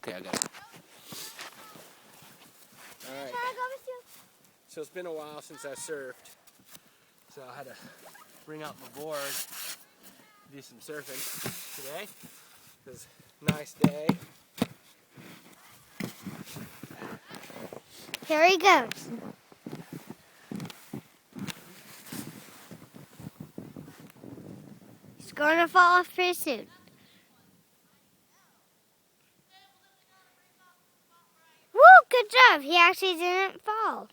Okay, I got it. All right. So it's been a while since I surfed, so I had to bring out my board, do some surfing today. It was a nice day. Here he goes. He's going to fall off pretty soon. Woo, good job. He actually didn't fall.